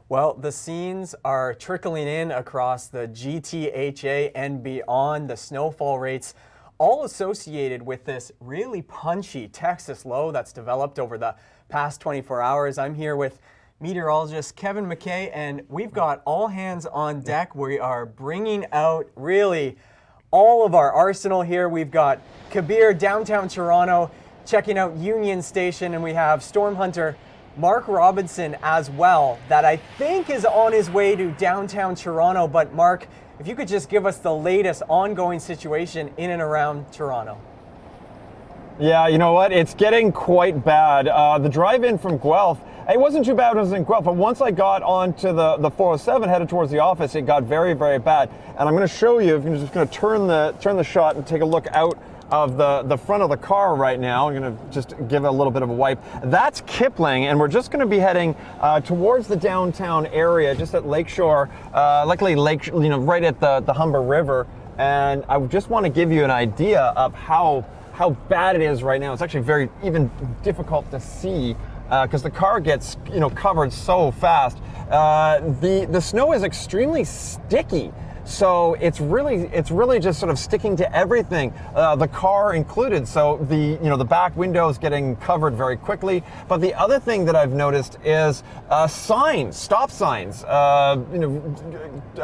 Well, the scenes are trickling in across the GTHA and beyond. The snowfall rates all associated with this really punchy Texas low that's developed over the past 24 hours. I'm here with meteorologist Kevin McKay, and we've got all hands on deck. We are bringing out really all of our arsenal here. We've got Kabir, downtown Toronto, checking out Union Station, and we have storm hunter Mark Robinson as well, that I think is on his way to downtown Toronto. But Mark, if you could just give us the latest ongoing situation in and around Toronto. Yeah, you know what? It's getting quite bad. The drive-in from Guelph, it wasn't too bad when I was in Guelph, but once I got onto the 407 headed towards the office, it got very, very bad. And I'm going to show you, I'm just going to turn the shot and take a look out of the front of the car right now. I'm going to just give it a little bit of a wipe. That's Kipling, and we're just going to be heading towards the downtown area, just at Lakeshore, luckily right at the Humber River. And I just want to give you an idea of how bad it is right now. It's actually very even difficult to see because the car gets covered so fast. The snow is extremely sticky. So it's really just sort of sticking to everything, the car included. So the back window is getting covered very quickly. But the other thing that I've noticed is signs, stop signs,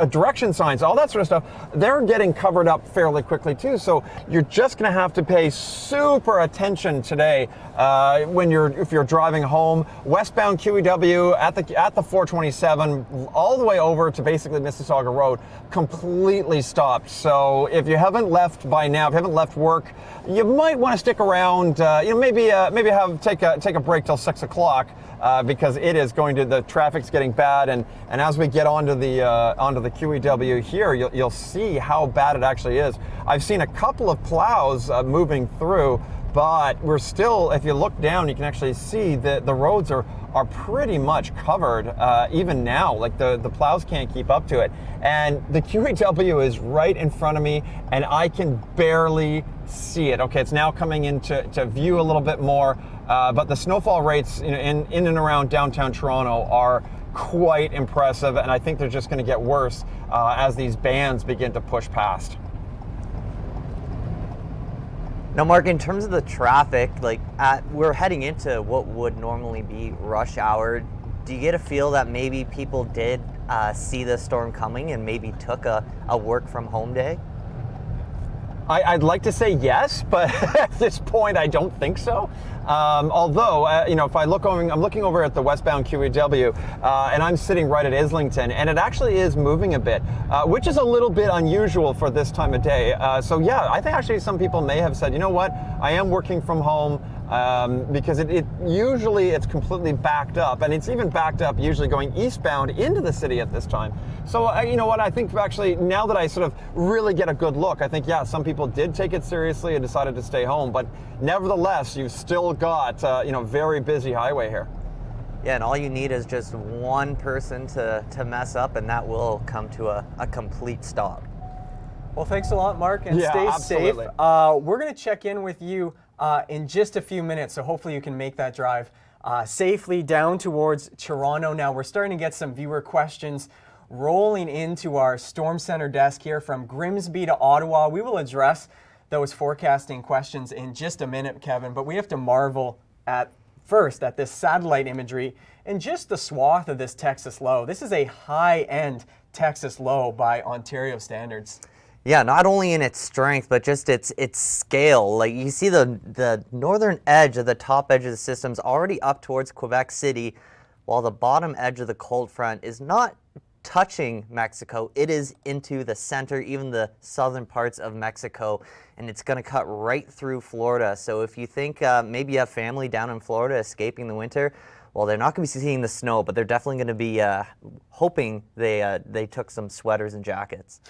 direction signs, all that sort of stuff. They're getting covered up fairly quickly too. So you're just going to have to pay super attention today if you're driving home westbound QEW at the 427 all the way over to basically Mississauga Road. Completely stopped. So if you haven't left by now, if you haven't left work, you might want to stick around. Maybe take a break till 6 o'clock because it is the traffic's getting bad. And as we get onto the QEW here, you'll see how bad it actually is. I've seen a couple of plows moving through, but we're still, if you look down, you can actually see that the roads are pretty much covered even now. Like the plows can't keep up to it. And the QEW is right in front of me, and I can barely see it. Okay, it's now coming into view a little bit more, but the snowfall rates in and around downtown Toronto are quite impressive, and I think they're just going to get worse as these bands begin to push past. Now, Mark, in terms of the traffic, we're heading into what would normally be rush hour. Do you get a feel that maybe people did see the storm coming and maybe took a work from home day? I'd like to say yes, but at this point, I don't think so. Although, if I'm looking over at the westbound QEW, and I'm sitting right at Islington, and it actually is moving a bit, which is a little bit unusual for this time of day. So yeah, I think actually some people may have said, you know what, I am working from home. Because it usually it's completely backed up, and it's even backed up usually going eastbound into the city at this time. So you know what, I think actually now that I sort of really get a good look, I think some people did take it seriously and decided to stay home, but nevertheless you've still got very busy highway here. Yeah, and all you need is just one person to mess up, and that will come to a complete stop. Well, thanks a lot, Mark, and stay absolutely. safe. We're going to check in with you in just a few minutes, so hopefully you can make that drive safely down towards Toronto. Now, we're starting to get some viewer questions rolling into our Storm Center desk here from Grimsby to Ottawa. We will address those forecasting questions in just a minute, Kevin, but we have to marvel at this satellite imagery and just the swath of this Texas low. This is a high-end Texas low by Ontario standards. Yeah, not only in its strength, but just its scale. Like, you see the northern edge of the top edge of the system's already up towards Quebec City, while the bottom edge of the cold front is not touching Mexico. It is into the center, even the southern parts of Mexico, and it's going to cut right through Florida. So if you think maybe you have family down in Florida escaping the winter, well, they're not going to be seeing the snow, but they're definitely going to be hoping they took some sweaters and jackets.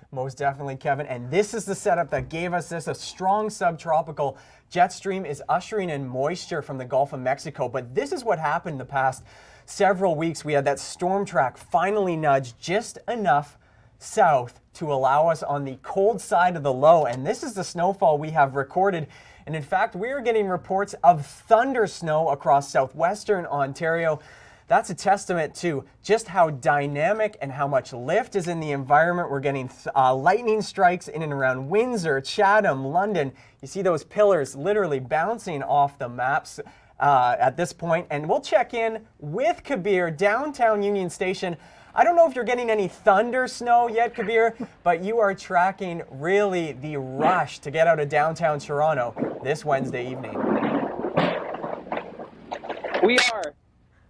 Most definitely, Kevin. And this is the setup that gave us this. A strong subtropical jet stream is ushering in moisture from the Gulf of Mexico. But this is what happened the past several weeks. We had that storm track finally nudge just enough south to allow us on the cold side of the low. And this is the snowfall we have recorded. And in fact, we are getting reports of thunder snow across southwestern Ontario. That's a testament to just how dynamic and how much lift is in the environment. We're getting lightning strikes in and around Windsor, Chatham, London. You see those pillars literally bouncing off the maps at this point. And we'll check in with Kabir, downtown Union Station. I don't know if you're getting any thunder snow yet, Kabir, but you are tracking really the rush to get out of downtown Toronto this Wednesday evening.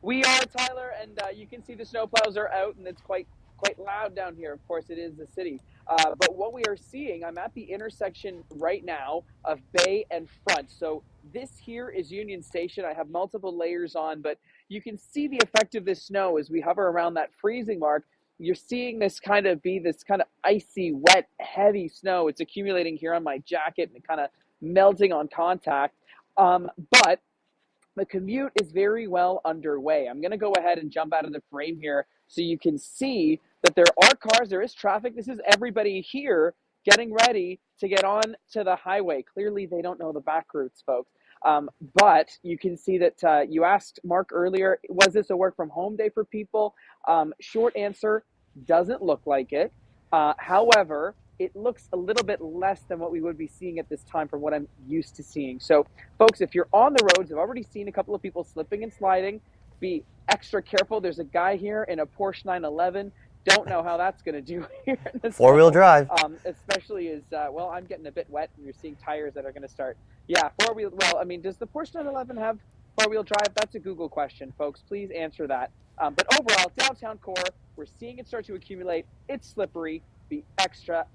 We are, Tyler, and you can see the snowplows are out, and it's quite loud down here. Of course, it is the city. But what we are seeing, I'm at the intersection right now of Bay and Front. So this here is Union Station. I have multiple layers on, but you can see the effect of this snow as we hover around that freezing mark. You're seeing this kind of icy, wet, heavy snow. It's accumulating here on my jacket and kind of melting on contact. But the commute is very well underway. I'm going to go ahead and jump out of the frame here so you can see that there are cars, there is traffic. This is everybody here getting ready to get on to the highway. Clearly, they don't know the back routes, folks. But you can see that you asked Mark earlier, was this a work from home day for people? Short answer, doesn't look like it. However, it looks a little bit less than what we would be seeing at this time from what I'm used to seeing. So, folks, if you're on the roads, I've already seen a couple of people slipping and sliding. Be extra careful. There's a guy here in a Porsche 911. Don't know how that's going to do here. Four-wheel drive. Especially as, well, I'm getting a bit wet, and you're seeing tires that are going to start. Yeah, four-wheel. Well, I mean, does the Porsche 911 have four-wheel drive? That's a Google question, folks. Please answer that. But overall, downtown core, we're seeing it start to accumulate. It's slippery. Be extra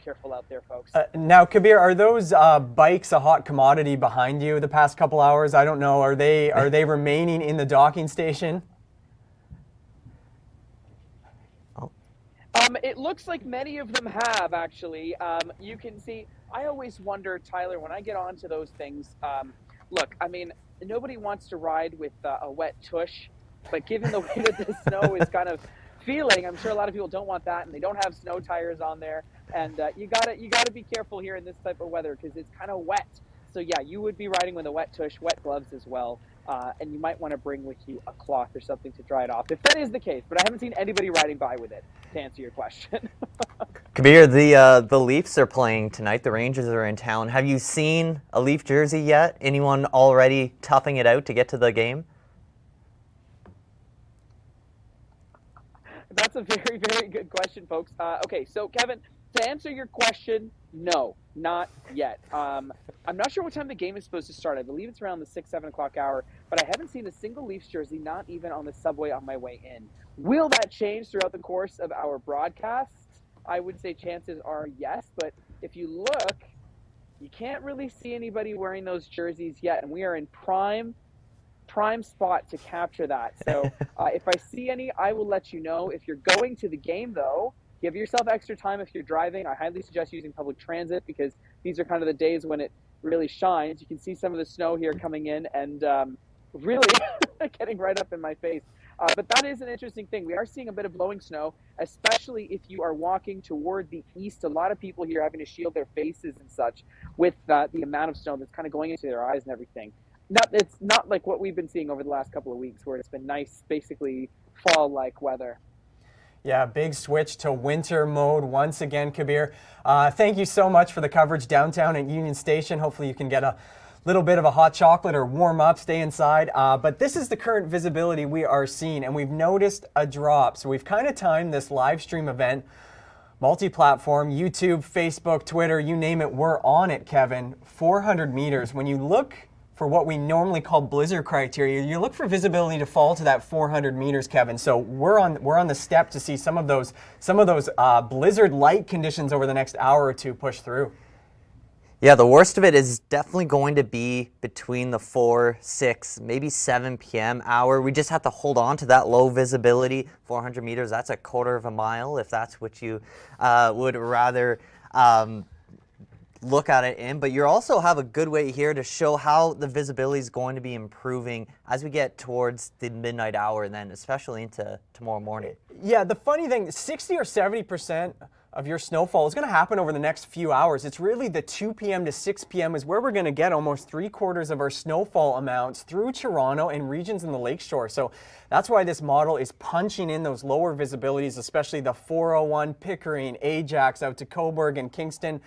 careful out there, folks. Now, Kabir, are those bikes a hot commodity behind you the past couple hours? I don't know. Are they remaining in the docking station? It looks like many of them have, actually. You can see, I always wonder, Tyler, when I get onto those things, look, I mean, nobody wants to ride with a wet tush, but given the way that the snow is kind of feeling, I'm sure a lot of people don't want that, and they don't have snow tires on there. And you gotta be careful here in this type of weather because it's kind of wet. So yeah, you would be riding with a wet tush, wet gloves as well, and you might want to bring with you a cloth or something to dry it off if that is the case. But I haven't seen anybody riding by with it. To answer your question. Kabir, the Leafs are playing tonight. The Rangers are in town. Have you seen a Leaf jersey yet? Anyone already toughing it out to get to the game? That's a very, very good question, folks. Okay, so Kevin, to answer your question, no, not yet. I'm not sure what time the game is supposed to start. I believe it's around the 6, 7 o'clock hour, but I haven't seen a single Leafs jersey, not even on the subway on my way in. Will that change throughout the course of our broadcast? I would say chances are yes, but if you look, you can't really see anybody wearing those jerseys yet, and we are in prime spot to capture that. So if I see any, I will let you know. If you're going to the game, though, give yourself extra time if you're driving. I highly suggest using public transit because these are kind of the days when it really shines. You can see some of the snow here coming in and really getting right up in my face. But that is an interesting thing. We are seeing a bit of blowing snow, especially if you are walking toward the east. A lot of people here having to shield their faces and such with the amount of snow that's kind of going into their eyes and everything. It's not like what we've been seeing over the last couple of weeks where it's been nice, basically fall-like weather. Yeah, big switch to winter mode once again, Kabir. Thank you so much for the coverage downtown at Union Station. Hopefully you can get a little bit of a hot chocolate or warm up, stay inside. But this is the current visibility we are seeing, and we've noticed a drop. So we've kind of timed this live stream event, multi-platform, YouTube, Facebook, Twitter, you name it, we're on it, Kevin. 400 meters. When you look for what we normally call blizzard criteria, you look for visibility to fall to that 400 meters, Kevin. So we're on the step to see some of those blizzard-like conditions over the next hour or two push through. Yeah, the worst of it is definitely going to be between the 4, 6, maybe 7 p.m. hour. We just have to hold on to that low visibility. 400 meters, that's a quarter of a mile, if that's what you would rather look at it in. But you also have a good way here to show how the visibility is going to be improving as we get towards the midnight hour and then especially into tomorrow morning. Yeah, the funny thing, 60 or 70% of your snowfall is going to happen over the next few hours. It's really the 2 p.m. to 6 p.m. is where we're going to get almost 3/4 of our snowfall amounts through Toronto and regions in the lakeshore. So that's why this model is punching in those lower visibilities, especially the 401, Pickering, Ajax, out to Cobourg and Kingston.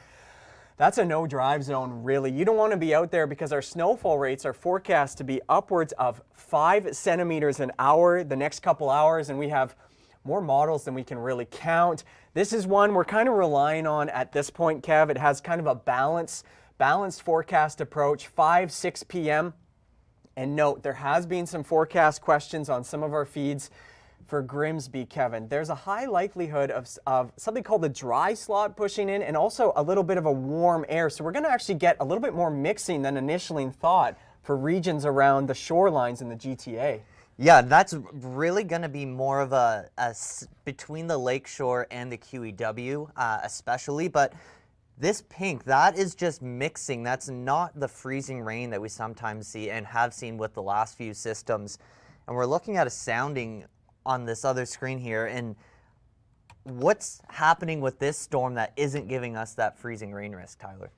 That's a no drive zone, really. You don't want to be out there because our snowfall rates are forecast to be upwards of 5 centimeters an hour the next couple hours, and we have more models than we can really count. This is one we're kind of relying on at this point, Kev. It has kind of a balanced forecast approach, 5, 6 p.m. And note, there has been some forecast questions on some of our feeds for Grimsby, Kevin. There's a high likelihood of something called the dry slot pushing in and also a little bit of a warm air. So we're going to actually get a little bit more mixing than initially thought for regions around the shorelines in the GTA. Yeah, that's really going to be more of a between the lakeshore and the QEW, especially. But this pink, that is just mixing. That's not the freezing rain that we sometimes see and have seen with the last few systems. And we're looking at a sounding on this other screen here. And what's happening with this storm that isn't giving us that freezing rain risk, Tyler?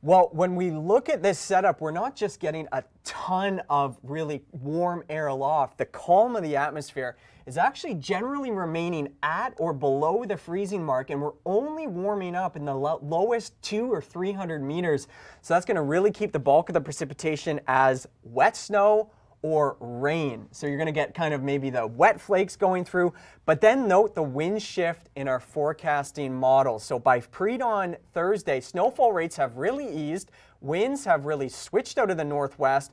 Well, when we look at this setup, we're not just getting a ton of really warm air aloft. The calm of the atmosphere is actually generally remaining at or below the freezing mark, and we're only warming up in the lowest 200 or 300 meters. So that's going to really keep the bulk of the precipitation as wet snow or rain. So you're going to get kind of maybe the wet flakes going through, but then note the wind shift in our forecasting model. So by pre-dawn Thursday, snowfall rates have really eased, winds have really switched out of the northwest,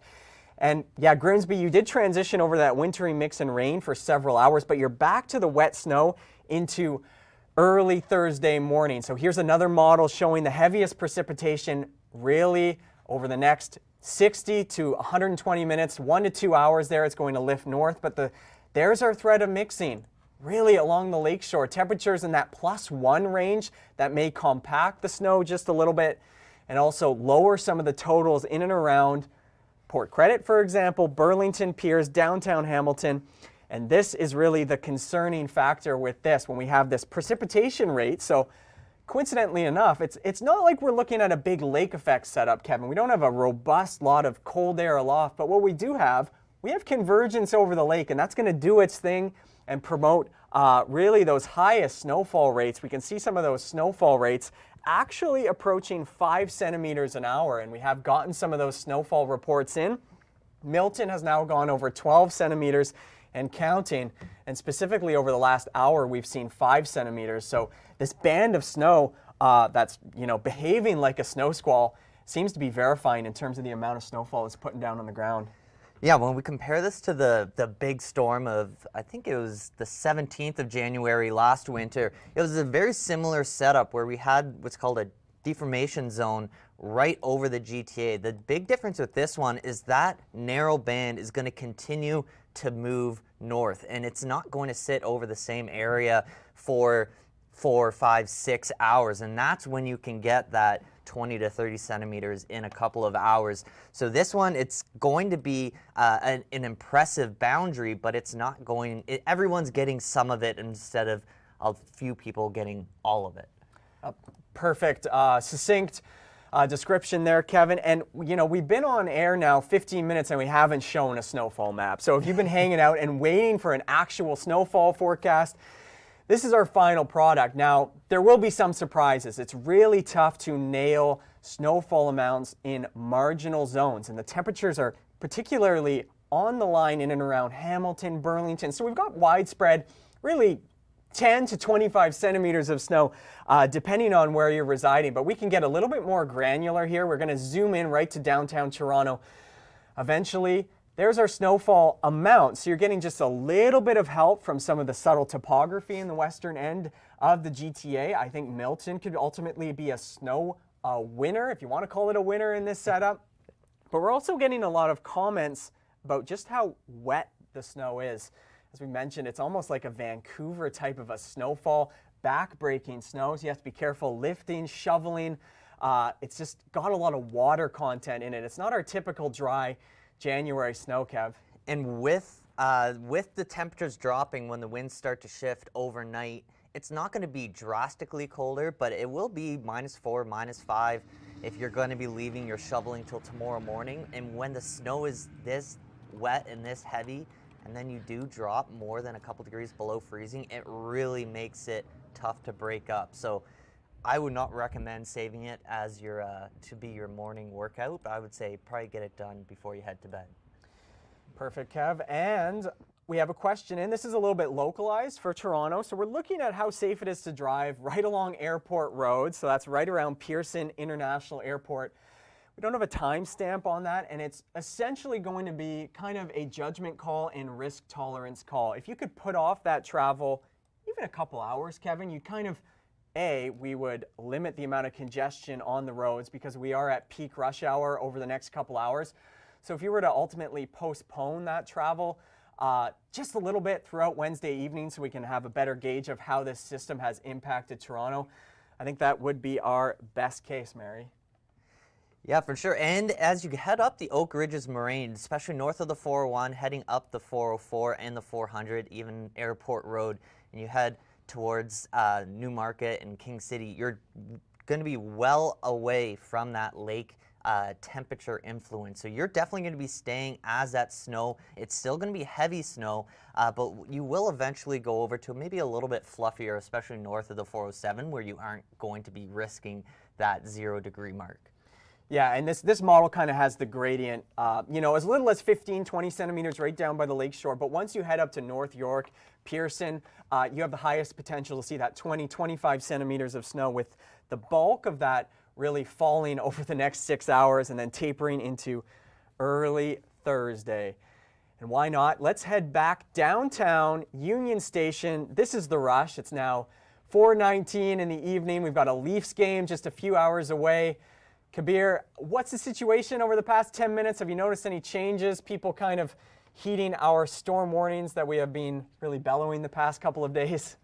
and yeah, Grimsby, you did transition over that wintry mix and rain for several hours, but you're back to the wet snow into early Thursday morning. So here's another model showing the heaviest precipitation really over the next 60 to 120 minutes, 1 to 2 hours there. It's going to lift north, but there's our threat of mixing really along the lakeshore. Temperatures in that +1 range that may compact the snow just a little bit and also lower some of the totals in and around Port Credit, for example, Burlington, Piers, downtown Hamilton. And this is really the concerning factor with this when we have this precipitation rate. So coincidentally enough, it's not like we're looking at a big lake effect setup, Kevin. We don't have a robust lot of cold air aloft, but what we do have, we have convergence over the lake, and that's going to do its thing and promote really those highest snowfall rates. We can see some of those snowfall rates actually approaching 5 centimeters an hour, and we have gotten some of those snowfall reports in. Milton has now gone over 12 centimeters and counting, and specifically over the last hour we've seen 5 centimeters. So this band of snow that's behaving like a snow squall seems to be verifying in terms of the amount of snowfall it's putting down on the ground. Yeah, when we compare this to the big storm of, I think it was the 17th of January last winter, it was a very similar setup where we had what's called a deformation zone right over the GTA. The big difference with this one is that narrow band is going to continue to move north, and it's not going to sit over the same area for 4, 5, 6 hours, and that's when you can get that 20 to 30 centimeters in a couple of hours. So this one, it's going to be an impressive boundary, but it's not going, everyone's getting some of it instead of a few people getting all of it. Perfect, succinct description there, Kevin. And we've been on air now 15 minutes and we haven't shown a snowfall map. So if you've been hanging out and waiting for an actual snowfall forecast, this is our final product. Now, there will be some surprises. It's really tough to nail snowfall amounts in marginal zones, and the temperatures are particularly on the line in and around Hamilton, Burlington. So we've got widespread, really 10 to 25 centimeters of snow, depending on where you're residing. But we can get a little bit more granular here. We're going to zoom in right to downtown Toronto. Eventually, there's our snowfall amount. So you're getting just a little bit of help from some of the subtle topography in the western end of the GTA. I think Milton could ultimately be a snow winner, if you want to call it a winner in this setup. But we're also getting a lot of comments about just how wet the snow is. As we mentioned, it's almost like a Vancouver type of a snowfall, back-breaking snow, so you have to be careful lifting, shoveling. It's just got a lot of water content in it. It's not our typical dry January snow, Kev. And with the temperatures dropping when the winds start to shift overnight, it's not going to be drastically colder, but it will be -4, -5 if you're going to be leaving your shoveling till tomorrow morning. And when the snow is this wet and this heavy, and then you do drop more than a couple degrees below freezing, it really makes it tough to break up. So I would not recommend saving it as your to be your morning workout, but I would say probably get it done before you head to bed. Perfect, Kev. And we have a question in. This is a little bit localized for Toronto. So we're looking at how safe it is to drive right along Airport Road. So that's right around Pearson International Airport. We don't have a timestamp on that, and it's essentially going to be kind of a judgment call and risk tolerance call. If you could put off that travel even a couple hours, Kevin, you kind of, we would limit the amount of congestion on the roads because we are at peak rush hour over the next couple hours. So if you were to ultimately postpone that travel just a little bit throughout Wednesday evening so we can have a better gauge of how this system has impacted Toronto, I think that would be our best case, Mary. Yeah, for sure. And as you head up the Oak Ridges Moraine, especially north of the 401, heading up the 404 and the 400, even Airport Road, and you head towards Newmarket and King City, you're going to be well away from that lake temperature influence. So you're definitely going to be staying as that snow. It's still going to be heavy snow, but you will eventually go over to maybe a little bit fluffier, especially north of the 407, where you aren't going to be risking that 0 degree mark. Yeah, and this model kind of has the gradient, you know, as little as 15, 20 centimeters right down by the lakeshore. But once you head up to North York, Pearson, you have the highest potential to see that 20, 25 centimeters of snow, with the bulk of that really falling over the next 6 hours and then tapering into early Thursday. And why not? Let's head back downtown Union Station. This is the rush. It's now 4:19 in the evening. We've got a Leafs game just a few hours away. Kabir, what's the situation over the past 10 minutes? Have you noticed any changes? People kind of heeding our storm warnings that we have been really bellowing the past couple of days?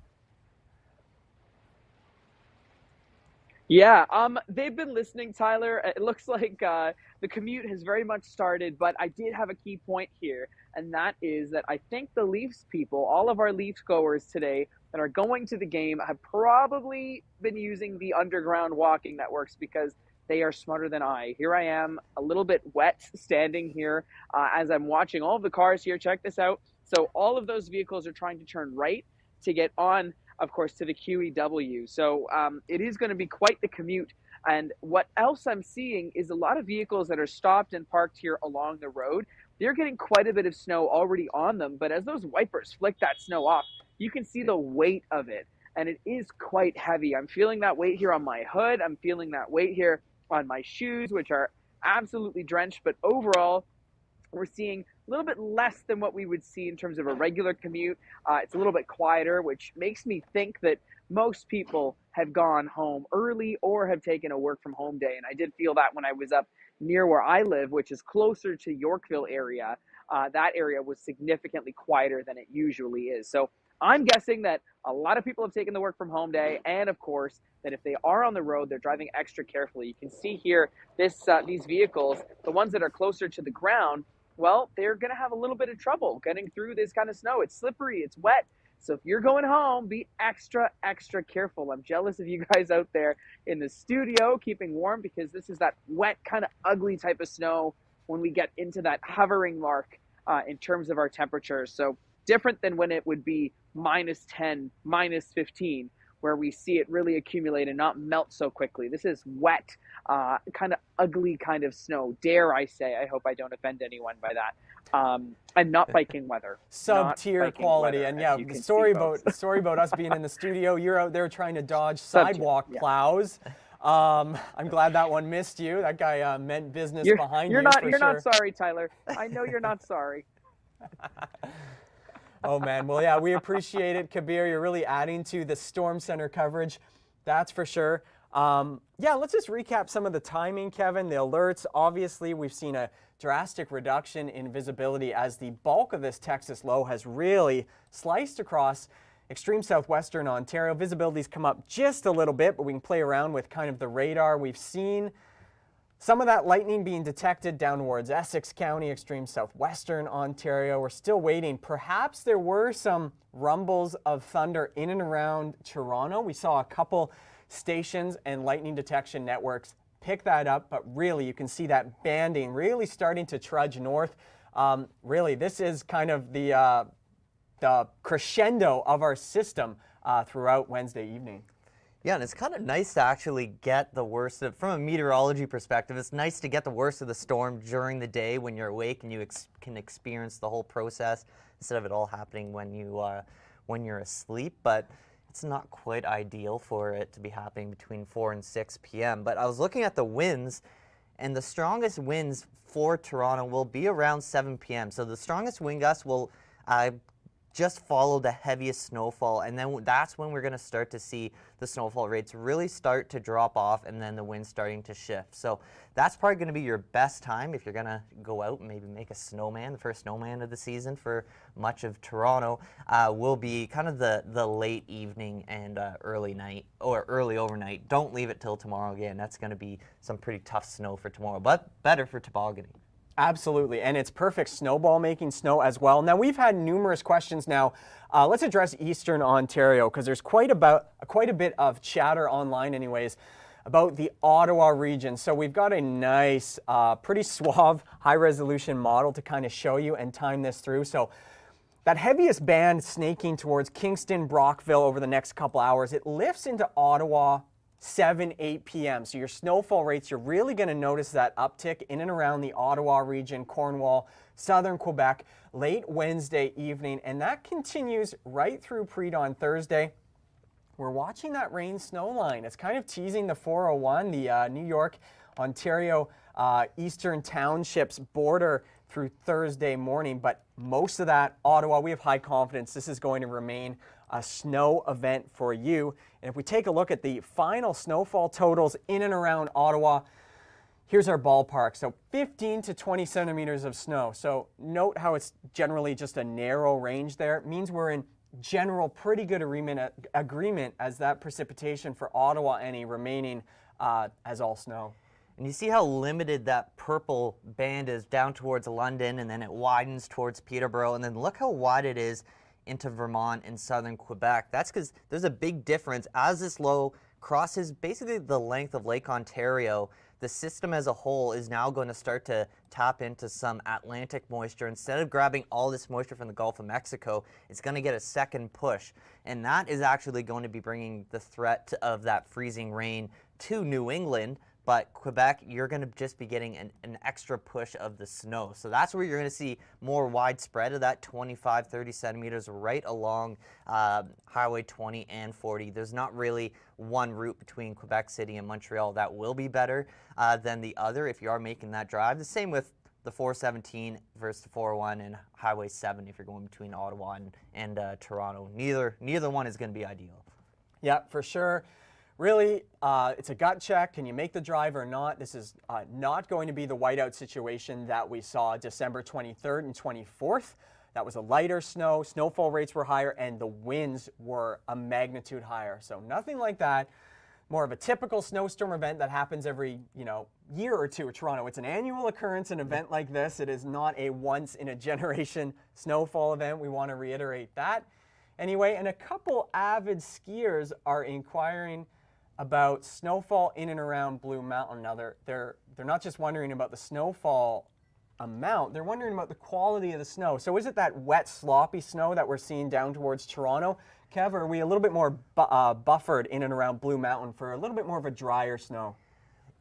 Yeah, they've been listening, Tyler. It looks like the commute has very much started, but I did have a key point here, and that is that I think the Leafs people, all of our Leafs goers today that are going to the game, have probably been using the underground walking networks because they are smarter than I. Here I am, a little bit wet, standing here as I'm watching all of the cars here. Check this out. So all of those vehicles are trying to turn right to get on, of course, to the QEW. So it is going to be quite the commute. And what else I'm seeing is a lot of vehicles that are stopped and parked here along the road. They're getting quite a bit of snow already on them. But as those wipers flick that snow off, you can see the weight of it. And it is quite heavy. I'm feeling that weight here on my hood. I'm feeling that weight here on my shoes, which are absolutely drenched. But overall, we're seeing a little bit less than what we would see in terms of a regular commute. It's a little bit quieter, which makes me think that most people have gone home early or have taken a work from home day. And I did feel that when I was up near where I live, which is closer to Yorkville area. That area was significantly quieter than it usually is. So I'm guessing that a lot of people have taken the work from home day, and of course, that if they are on the road, they're driving extra carefully. You can see here these vehicles, the ones that are closer to the ground, well, they're going to have a little bit of trouble getting through this kind of snow. It's slippery, it's wet. So if you're going home, be extra, extra careful. I'm jealous of you guys out there in the studio keeping warm, because this is that wet, kind of ugly type of snow when we get into that hovering mark in terms of our temperatures. So different than when it would be -10, -15, where we see it really accumulate and not melt so quickly. This is wet, kind of ugly kind of snow, dare I say. I hope I don't offend anyone by that. And not biking weather. Sub-tier quality. Weather, and yeah, sorry about us being in the studio. You're out there trying to dodge sidewalk plows. I'm glad that one missed you. That guy meant business behind you. You're not sorry, Tyler. I know you're not sorry. Oh, man. Well, yeah, we appreciate it, Kabir. You're really adding to the Storm Center coverage. That's for sure. Yeah, let's just recap some of the timing, Kevin. The alerts, obviously, we've seen a drastic reduction in visibility as the bulk of this Texas low has really sliced across extreme southwestern Ontario. Visibility's come up just a little bit, but we can play around with kind of the radar. We've seen Some of that lightning being detected down towards Essex County, extreme southwestern Ontario. We're still waiting. Perhaps there were some rumbles of thunder in and around Toronto. We saw a couple stations and lightning detection networks pick that up, but really you can see that banding really starting to trudge north. Really, this is kind of the crescendo of our system throughout Wednesday evening. Yeah, and it's kind of nice to actually get the worst of, from a meteorology perspective, it's nice to get the worst of the storm during the day when you're awake and you can experience the whole process instead of it all happening when you're asleep. But it's not quite ideal for it to be happening between 4 and 6 p.m. But I was looking at the winds, and the strongest winds for Toronto will be around 7 p.m. So the strongest wind gusts will just follow the heaviest snowfall, and then that's when we're going to start to see the snowfall rates really start to drop off, and then the wind starting to shift. So that's probably going to be your best time if you're going to go out and maybe make a snowman. The first snowman of the season for much of Toronto will be kind of the late evening and early night or early overnight. Don't leave it till tomorrow again. That's going to be some pretty tough snow for tomorrow, but better for tobogganing. Absolutely, and it's perfect snowball making snow as well. Now, we've had numerous questions now. Let's address Eastern Ontario, because there's quite a bit of chatter online anyways about the Ottawa region. So we've got a nice, pretty suave, high-resolution model to kind of show you and time this through. So that heaviest band snaking towards Kingston, Brockville over the next couple hours, it lifts into Ottawa 7, 8 p.m. So your snowfall rates, you're really going to notice that uptick in and around the Ottawa region, Cornwall, southern Quebec, late Wednesday evening, and that continues right through pre-dawn Thursday. We're watching that rain snow line. It's kind of teasing the 401, the New York, Ontario, Eastern Townships border through Thursday morning, but most of that, Ottawa, we have high confidence this is going to remain a snow event for you. And if we take a look at the final snowfall totals in and around Ottawa, here's our ballpark. So 15 to 20 centimeters of snow. So note how it's generally just a narrow range there. It means we're in general pretty good agreement as that precipitation for Ottawa any remaining as all snow. And you see how limited that purple band is down towards London, and then it widens towards Peterborough, and then look how wide it is into Vermont and southern Quebec. That's because there's a big difference. As this low crosses basically the length of Lake Ontario, the system as a whole is now going to start to tap into some Atlantic moisture. Instead of grabbing all this moisture from the Gulf of Mexico, it's going to get a second push. And that is actually going to be bringing the threat of that freezing rain to New England. But Quebec, you're going to just be getting an extra push of the snow. So that's where you're going to see more widespread of that 25, 30 centimeters right along Highway 20 and 40. There's not really one route between Quebec City and Montreal that will be better than the other if you are making that drive. The same with the 417 versus the 401 and Highway 7 if you're going between Ottawa and Toronto. Neither one is going to be ideal. Yeah, for sure. Really, it's a gut check. Can you make the drive or not? This is not going to be the whiteout situation that we saw December 23rd and 24th. That was a lighter snow. Snowfall rates were higher, and the winds were a magnitude higher. So nothing like that. More of a typical snowstorm event that happens every year or two in Toronto. It's an annual occurrence, an event like this. It is not a once-in-a-generation snowfall event. We want to reiterate that. Anyway, and a couple avid skiers are inquiring about snowfall in and around Blue Mountain. Now they're not just wondering about the snowfall amount, they're wondering about the quality of the snow. So is it that wet, sloppy snow that we're seeing down towards Toronto? Kev, or are we a little bit more buffered in and around Blue Mountain for a little bit more of a drier snow?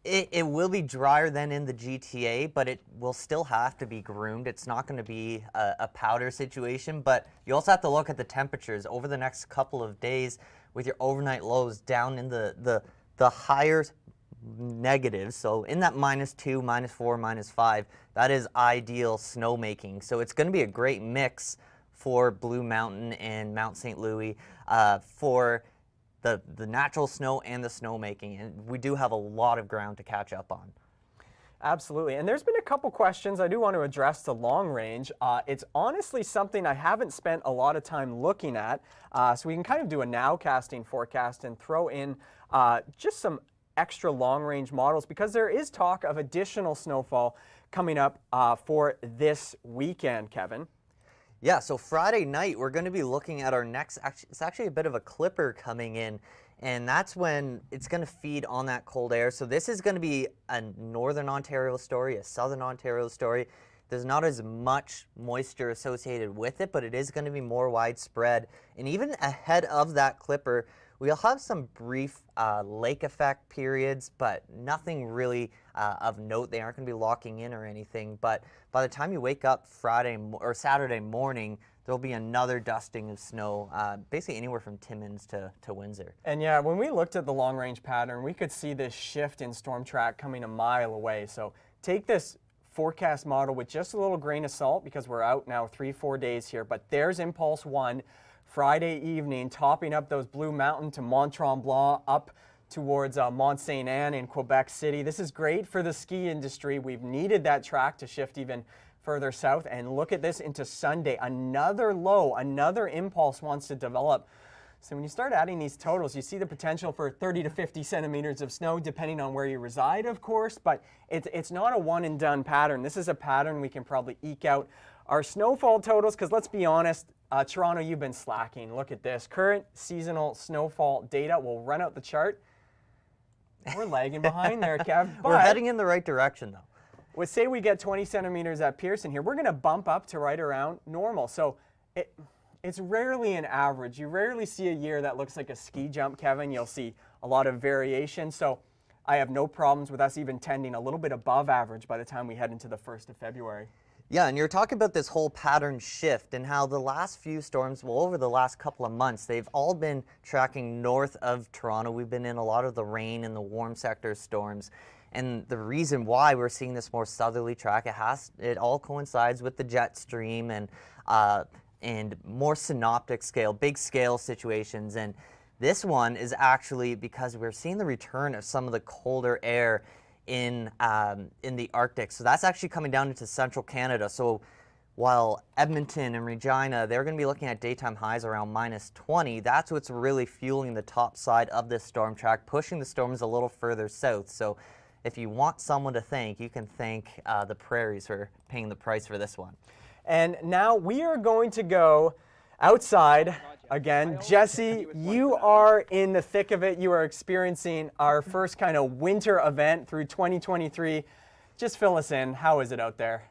It will be drier than in the GTA, but it will still have to be groomed. It's not going to be a powder situation, but you also have to look at the temperatures over the next couple of days with your overnight lows down in the higher negatives. So in that -2, -4, -5, that is ideal snowmaking. So it's going to be a great mix for Blue Mountain and Mount St. Louis for the natural snow and the snowmaking, and we do have a lot of ground to catch up on. Absolutely, and there's been a couple questions I do want to address to long range. It's honestly something I haven't spent a lot of time looking at, so we can kind of do a nowcasting forecast and throw in just some extra long-range models because there is talk of additional snowfall coming up for this weekend, Kevin. Yeah, so Friday night, we're going to be looking at our next, it's actually a bit of a clipper coming in, and that's when it's going to feed on that cold air. So this is going to be a northern Ontario story, a southern Ontario story. There's not as much moisture associated with it, but it is going to be more widespread. And even ahead of that clipper, we'll have some brief lake effect periods, but nothing really of note. They aren't going to be locking in or anything. But by the time you wake up Friday or Saturday morning, there'll be another dusting of snow, basically anywhere from Timmins to Windsor. And yeah, when we looked at the long-range pattern, we could see this shift in storm track coming a mile away. So take this forecast model with just a little grain of salt because we're out now 3-4 days here. But there's Impulse 1. Friday evening, topping up those Blue Mountain to Mont Tremblant up towards Mont Saint Anne in Quebec City. This is great for the ski industry. We've needed that track to shift even further south. And look at this into Sunday. Another low, another impulse wants to develop. So when you start adding these totals, you see the potential for 30 to 50 centimeters of snow, depending on where you reside, of course. But it's not a one and done pattern. This is a pattern we can probably eke out our snowfall totals, because let's be honest, Toronto, you've been slacking. Look at this. Current seasonal snowfall data. We'll run out the chart. We're lagging behind there, Kev. We're heading in the right direction, though. Well, say we get 20 centimeters at Pearson here. We're going to bump up to right around normal. So it's rarely an average. You rarely see a year that looks like a ski jump, Kevin. You'll see a lot of variation. So I have no problems with us even tending a little bit above average by the time we head into the 1st of February. Yeah, and you're talking about this whole pattern shift and how the last few storms, well, over the last couple of months, they've all been tracking north of Toronto. We've been in a lot of the rain and the warm sector storms. And the reason why we're seeing this more southerly track, it all coincides with the jet stream and more synoptic scale, big scale situations. And this one is actually because we're seeing the return of some of the colder air in the Arctic. So that's actually coming down into central Canada. So while Edmonton and Regina, they're going to be looking at daytime highs around -20, that's what's really fueling the top side of this storm track, pushing the storms a little further south. So if you want someone to thank, you can thank the prairies for paying the price for this one. And now we are going to go outside again. Jesse, you are in the thick of it. You are experiencing our first kind of winter event through 2023. Just fill us in. How is it out there?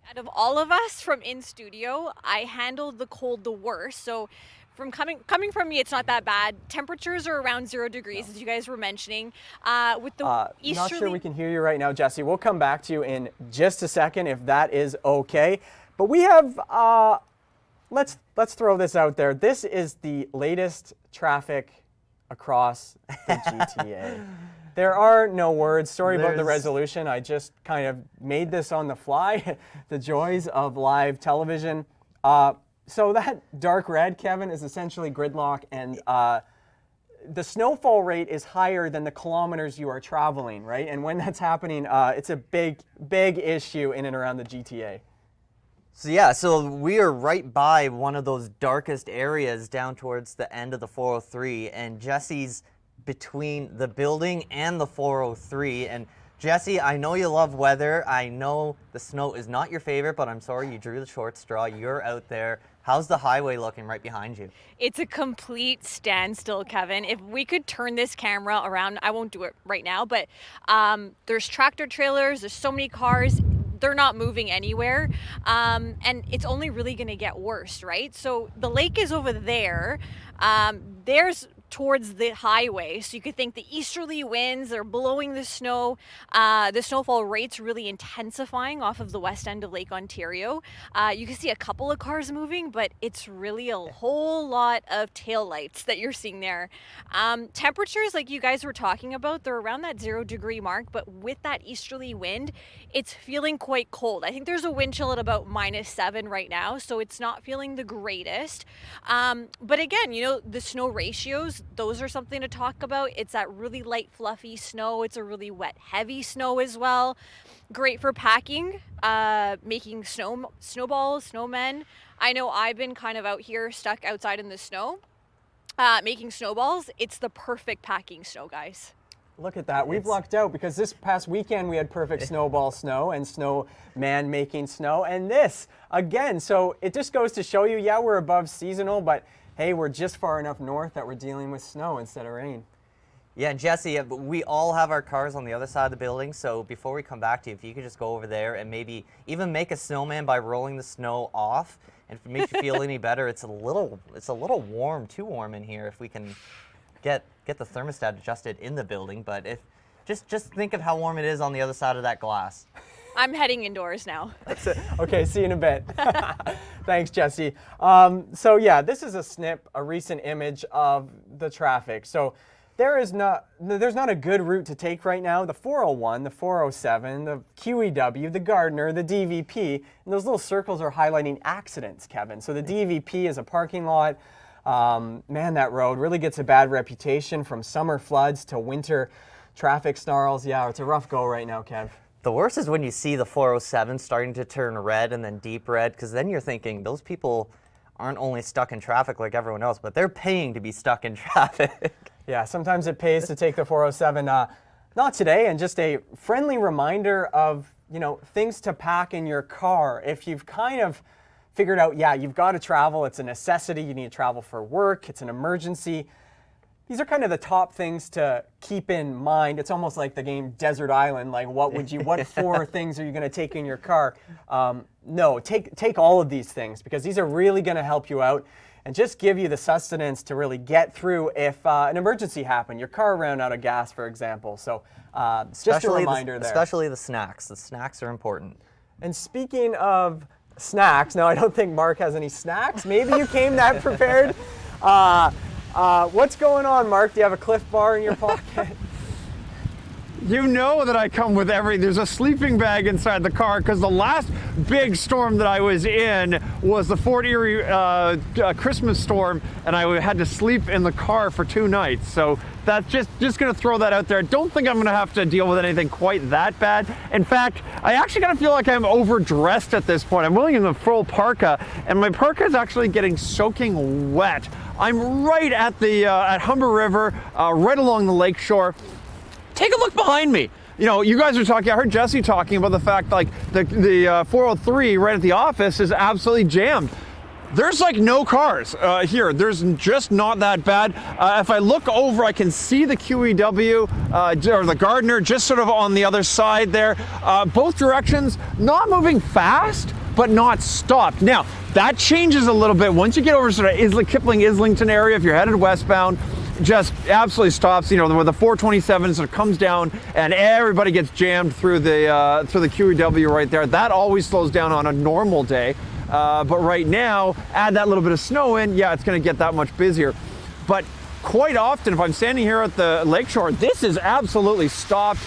Out of all of us from in studio, I handled the cold the worst. So from coming from me, it's not that bad. Temperatures are around 0 degrees, as you guys were mentioning. With the easterly... Not sure we can hear you right now, Jesse. We'll come back to you in just a second if that is okay. But we have, let's throw this out there. This is the latest traffic across the GTA. There are no words. Sorry about the resolution. I just kind of made this on the fly. The joys of live television. So that dark red, Kevin, is essentially gridlock, and the snowfall rate is higher than the kilometers you are traveling, right? And when that's happening, it's a big issue in and around the GTA. So yeah, so we are right by one of those darkest areas down towards the end of the 403, and Jesse's between the building and the 403. And Jesse, I know you love weather. I know the snow is not your favorite, but I'm sorry you drew the short straw. You're out there. How's the highway looking right behind you? It's a complete standstill, Kevin. If we could turn this camera around, I won't do it right now, but there's tractor trailers, there's so many cars. They're not moving anywhere, and it's only really going to get worse, right? So the lake is over there. There's towards the highway, so you could think the easterly winds are blowing the snow. The snowfall rate's really intensifying off of the west end of Lake Ontario. You can see a couple of cars moving, but it's really a whole lot of taillights that you're seeing there. Temperatures, like you guys were talking about, they're around that 0 degree mark, but with that easterly wind, it's feeling quite cold. I think there's a wind chill at about -7 right now, so it's not feeling the greatest. But again, you know, the snow ratios, those are something to talk about. It's that really light, fluffy snow. It's a really wet, heavy snow as well. Great for packing, making snowballs, snowmen. I know I've been kind of out here stuck outside in the snow. making snowballs, it's the perfect packing snow, guys. Look at that. We've lucked out because this past weekend we had perfect snowball snow and snowman making snow. And this, again, so it just goes to show you, yeah, we're above seasonal, but hey, we're just far enough north that we're dealing with snow instead of rain. Yeah, Jesse, we all have our cars on the other side of the building, so before we come back to you, if you could just go over there and maybe even make a snowman by rolling the snow off, and if it makes you feel any better, it's a little warm, too warm in here. If we can get the thermostat adjusted in the building, but if just think of how warm it is on the other side of that glass. I'm heading indoors now. That's it. Okay, see you in a bit. Thanks, Jesse. So yeah, this is a recent image of the traffic. So there's not a good route to take right now. The 401, the 407, the QEW, the Gardner, the DVP, and those little circles are highlighting accidents, Kevin. So the DVP is a parking lot. Man, that road really gets a bad reputation from summer floods to winter traffic snarls. Yeah, it's a rough go right now, Kev. The worst is when you see the 407 starting to turn red and then deep red, because then you're thinking those people aren't only stuck in traffic like everyone else, but they're paying to be stuck in traffic. Yeah, sometimes it pays to take the 407. Not today, and just a friendly reminder of, things to pack in your car. If you've kind of figured out, yeah, you've got to travel, it's a necessity, you need to travel for work, it's an emergency. These are kind of the top things to keep in mind. It's almost like the game Desert Island, like what 4 things are you going to take in your car? No, take all of these things because these are really going to help you out and just give you the sustenance to really get through if an emergency happened. Your car ran out of gas, for example. So just a reminder there. Especially the snacks. The snacks are important. And speaking of snacks, now I don't think Mark has any snacks. Maybe you came that prepared. What's going on, Mark? Do you have a Cliff Bar in your pocket? You know that I come with there's a sleeping bag inside the car because the last big storm that I was in was the Fort Erie Christmas storm, and I had to sleep in the car for 2 nights. So that's just going to throw that out there. I don't think I'm going to have to deal with anything quite that bad. In fact, I actually kind of feel like I'm overdressed at this point. I'm wearing a full parka, and my parka is actually getting soaking wet. I'm right at the at Humber River, right along the lake shore. Take a look behind me. You guys are talking, I heard Jesse talking about the fact like the 403 right at the office is absolutely jammed. There's like no cars here. There's just not that bad. If I look over, I can see the QEW or the Gardner just sort of on the other side there. Both directions, not moving fast, but not stopped. Now, that changes a little bit once you get over sort of Kipling, Islington area. If you're headed westbound, just absolutely stops, where the 427 sort of comes down and everybody gets jammed through the QEW right there. That always slows down on a normal day. But right now, add that little bit of snow in, yeah, it's going to get that much busier. But quite often, if I'm standing here at the lakeshore, this is absolutely stopped.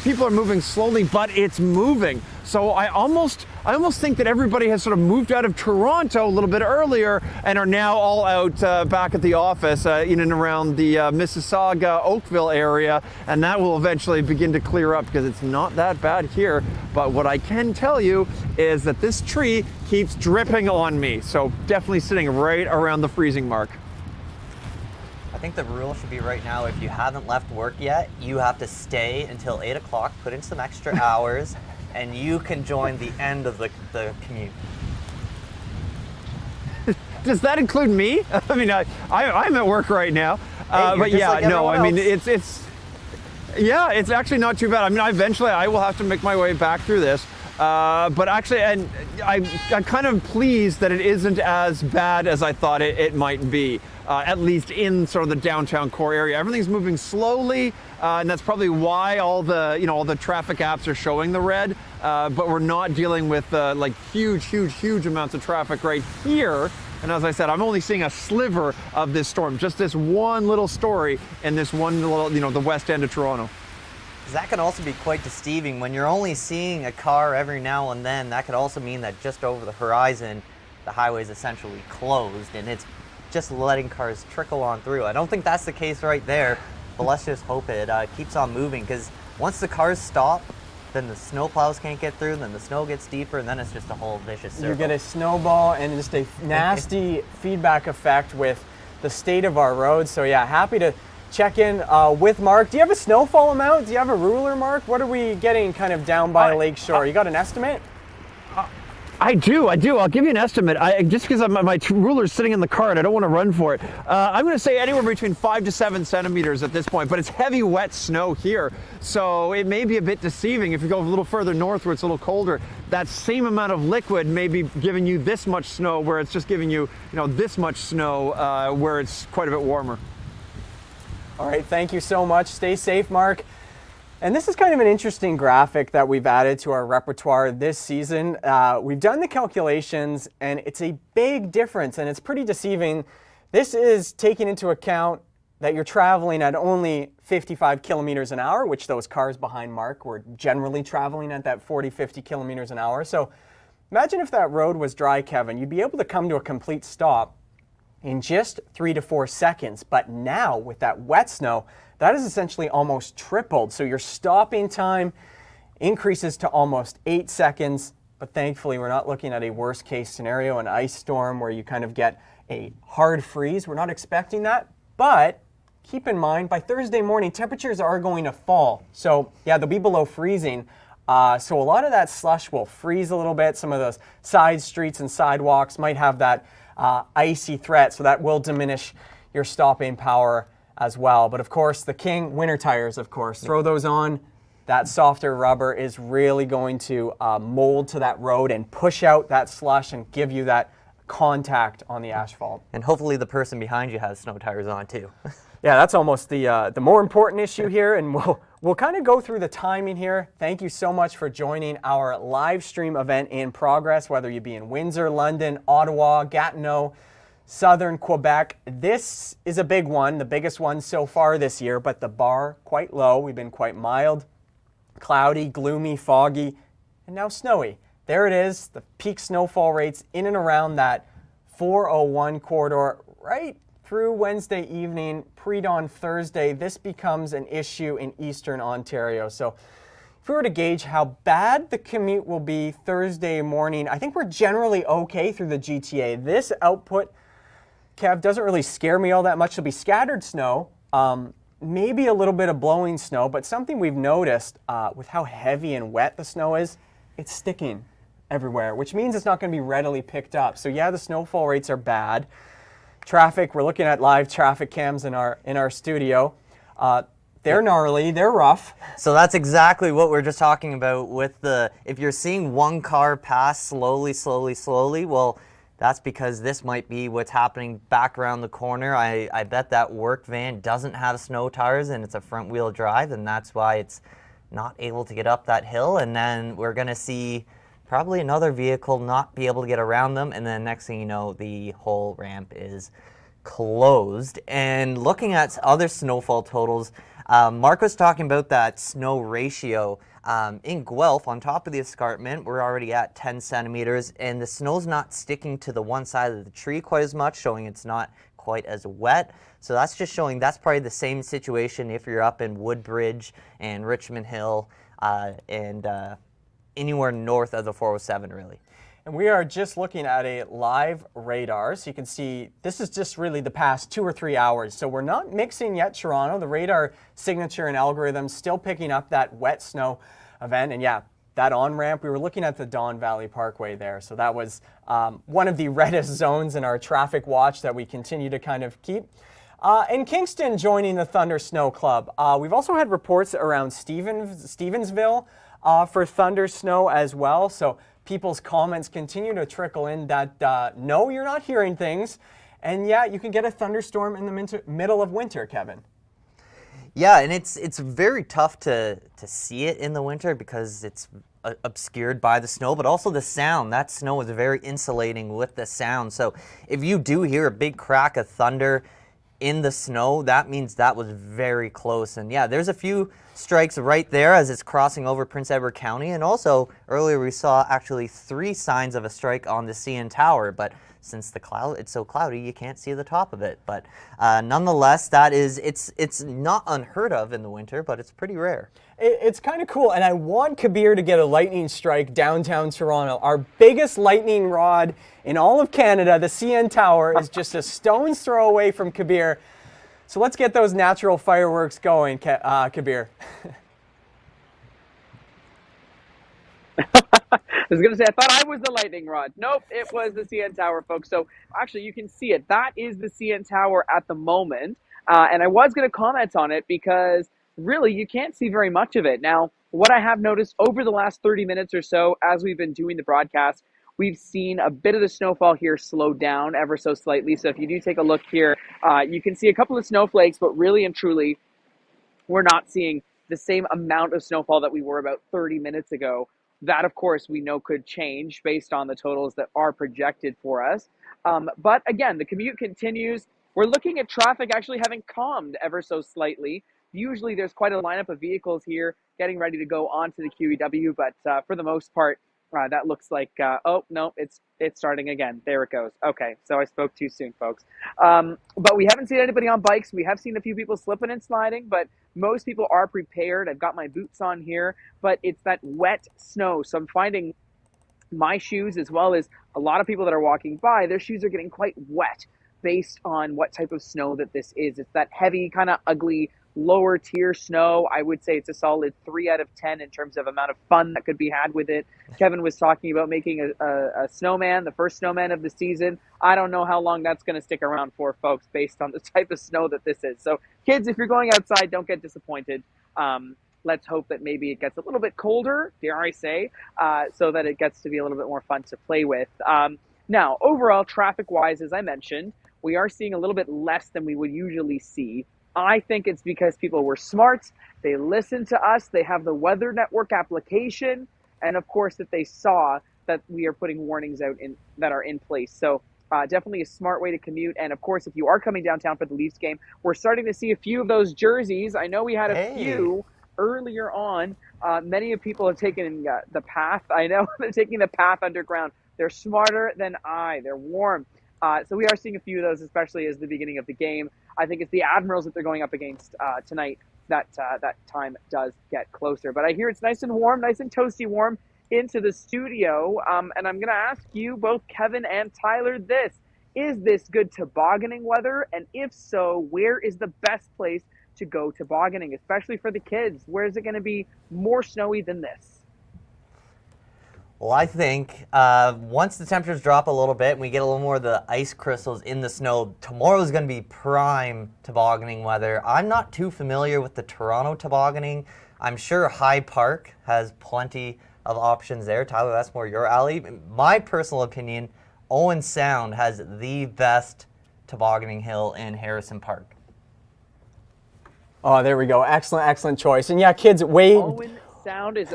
People are moving slowly, but it's moving. So I almost think that everybody has sort of moved out of Toronto a little bit earlier and are now all out back at the office in and around the Mississauga, Oakville area, and that will eventually begin to clear up because it's not that bad here. But what I can tell you is that this tree keeps dripping on me, so definitely sitting right around the freezing mark. I think the rule should be right now, if you haven't left work yet, you have to stay until 8 o'clock, put in some extra hours, and you can join the end of the commute. Does that include me? I mean, I'm at work right now, but yeah, like no, I mean, else. it's actually not too bad. I mean, eventually I will have to make my way back through this, but actually, and I'm kind of pleased that it isn't as bad as I thought it might be. At least in sort of the downtown core area. Everything's moving slowly, and that's probably why all the traffic apps are showing the red, but we're not dealing with like huge amounts of traffic right here. And as I said, I'm only seeing a sliver of this storm, just this one little story in this one little, the west end of Toronto. That can also be quite deceiving when you're only seeing a car every now and then. That could also mean that just over the horizon, the highway's essentially closed, and it's just letting cars trickle on through. I don't think that's the case right there, but let's just hope it keeps on moving, because once the cars stop, then the snow plows can't get through, then the snow gets deeper, and then it's just a whole vicious circle. You get a snowball and just a nasty feedback effect with the state of our roads. So yeah, happy to check in with Mark. Do you have a snowfall amount? Do you have a ruler, Mark? What are we getting kind of down by Lake Shore? You got an estimate? I do. I'll give you an estimate. Just because my ruler's sitting in the car and I don't want to run for it. I'm going to say anywhere between 5 to 7 centimeters at this point, but it's heavy, wet snow here. So it may be a bit deceiving. If you go a little further north where it's a little colder, that same amount of liquid may be giving you this much snow, where it's just giving you, this much snow where it's quite a bit warmer. All right, thank you so much. Stay safe, Mark. And this is kind of an interesting graphic that we've added to our repertoire this season. We've done the calculations, and it's a big difference, and it's pretty deceiving. This is taking into account that you're traveling at only 55 kilometers an hour, which those cars behind Mark were generally traveling at that 40, 50 kilometers an hour. So imagine if that road was dry, Kevin. You'd be able to come to a complete stop in just 3 to 4 seconds. But now with that wet snow, that is essentially almost tripled. So your stopping time increases to almost 8 seconds. But thankfully, we're not looking at a worst case scenario, an ice storm where you kind of get a hard freeze. We're not expecting that. But keep in mind, by Thursday morning, temperatures are going to fall. So yeah, they'll be below freezing. So a lot of that slush will freeze a little bit. Some of those side streets and sidewalks might have that icy threat. So that will diminish your stopping power as well. But of course, the king, winter tires, of course, throw those on. That softer rubber is really going to mold to that road and push out that slush and give you that contact on the asphalt. And hopefully the person behind you has snow tires on too. Yeah, that's almost the more important issue here, and we'll kind of go through the timing here. Thank you so much for joining our live stream event in progress, whether you be in Windsor, London, Ottawa, Gatineau, Southern Quebec. This is a big one, the biggest one so far this year, but the bar quite low. We've been quite mild, cloudy, gloomy, foggy, and now snowy. There it is, the peak snowfall rates in and around that 401 corridor right through Wednesday evening, pre-dawn Thursday. This becomes an issue in Eastern Ontario. So if we were to gauge how bad the commute will be Thursday morning, I think we're generally okay through the GTA. This output, Kev, doesn't really scare me all that much. There'll be scattered snow, maybe a little bit of blowing snow, but something we've noticed with how heavy and wet the snow is, it's sticking everywhere, which means it's not going to be readily picked up. So yeah, the snowfall rates are bad. Traffic, we're looking at live traffic cams in our studio. They're gnarly, they're rough. So that's exactly what we're just talking about with if you're seeing one car pass slowly, well, that's because this might be what's happening back around the corner. I bet that work van doesn't have snow tires and it's a front wheel drive, and that's why it's not able to get up that hill. And then we're gonna see probably another vehicle not be able to get around them, and then next thing you know, the whole ramp is closed. And looking at other snowfall totals, Mark was talking about that snow ratio. In Guelph, on top of the escarpment, we're already at 10 centimeters, and the snow's not sticking to the one side of the tree quite as much, showing it's not quite as wet. So that's just showing that's probably the same situation if you're up in Woodbridge and Richmond Hill and anywhere north of the 407, really. And we are just looking at a live radar, so you can see this is just really the past 2 or 3 hours. So we're not mixing yet Toronto. The radar signature and algorithm still picking up that wet snow event. And yeah, that on-ramp, we were looking at the Don Valley Parkway there. So that was one of the reddest zones in our traffic watch that we continue to kind of keep. In Kingston, joining the Thunder Snow Club. We've also had reports around Stevensville for thunder snow as well. So people's comments continue to trickle in that no, you're not hearing things. And yeah, you can get a thunderstorm in the middle of winter, Kevin. Yeah, and it's very tough to see it in the winter because it's obscured by the snow, but also the sound. That snow is very insulating with the sound. So if you do hear a big crack of thunder in the snow, that means that was very close. And yeah, there's a few strikes right there as it's crossing over Prince Edward County. And also earlier we saw actually 3 signs of a strike on the CN Tower, but since it's so cloudy, you can't see the top of it. But nonetheless, it's not unheard of in the winter, but it's pretty rare. It's kind of cool, and I want Kabir to get a lightning strike downtown Toronto. Our biggest lightning rod in all of Canada, the CN Tower, is just a stone's throw away from Kabir. So let's get those natural fireworks going, Kabir. I was going to say, I thought I was the lightning rod. Nope, it was the CN Tower, folks. So actually, you can see it. That is the CN Tower at the moment. And I was going to comment on it because really you can't see very much of it. Now, what I have noticed over the last 30 minutes or so, as we've been doing the broadcast, we've seen a bit of the snowfall here slow down ever so slightly. So if you do take a look here, you can see a couple of snowflakes, but really and truly, we're not seeing the same amount of snowfall that we were about 30 minutes ago. That, of course, we know could change based on the totals that are projected for us. But again, the commute continues. We're looking at traffic actually having calmed ever so slightly. Usually there's quite a lineup of vehicles here getting ready to go onto the QEW, but for the most part, that looks like, oh, no, it's starting again. There it goes. Okay, so I spoke too soon, folks. But we haven't seen anybody on bikes. We have seen a few people slipping and sliding, but most people are prepared. I've got my boots on here, but it's that wet snow. So I'm finding my shoes, as well as a lot of people that are walking by, their shoes are getting quite wet based on what type of snow that this is. It's that heavy, kind of ugly, lower tier snow. I would say it's a solid 3 out of 10 in terms of amount of fun that could be had with it. Kevin was talking about making a snowman, the first snowman of the season. I don't know how long that's going to stick around for, folks, based on the type of snow that this is. So kids, if you're going outside, don't get disappointed. Let's hope that maybe it gets a little bit colder, dare I say, so that it gets to be a little bit more fun to play with. Now, overall, traffic-wise, as I mentioned, we are seeing a little bit less than we would usually see. I think it's because people were smart, they listened to us, they have the Weather Network application, and of course that they saw that we are putting warnings out that are in place. So definitely a smart way to commute. And of course, if you are coming downtown for the Leafs game, we're starting to see a few of those jerseys. I know we had a few earlier on. Many of people have taken the path. I know they're taking the path underground. They're smarter than I. They're warm. So we are seeing a few of those, especially as the beginning of the game. I think it's the Admirals that they're going up against tonight. That time does get closer. But I hear it's nice and warm, nice and toasty warm into the studio. And I'm going to ask you, both Kevin and Tyler, this. Is this good tobogganing weather? And if so, where is the best place to go tobogganing, especially for the kids? Where is it going to be more snowy than this? Well, I think once the temperatures drop a little bit and we get a little more of the ice crystals in the snow, tomorrow is going to be prime tobogganing weather. I'm not too familiar with the Toronto tobogganing. I'm sure Hyde Park has plenty of options there. Tyler, that's more your alley. My personal opinion, Owen Sound has the best tobogganing hill in Harrison Park. Oh, there we go. Excellent, excellent choice. And yeah, kids, wait. Owen Sound is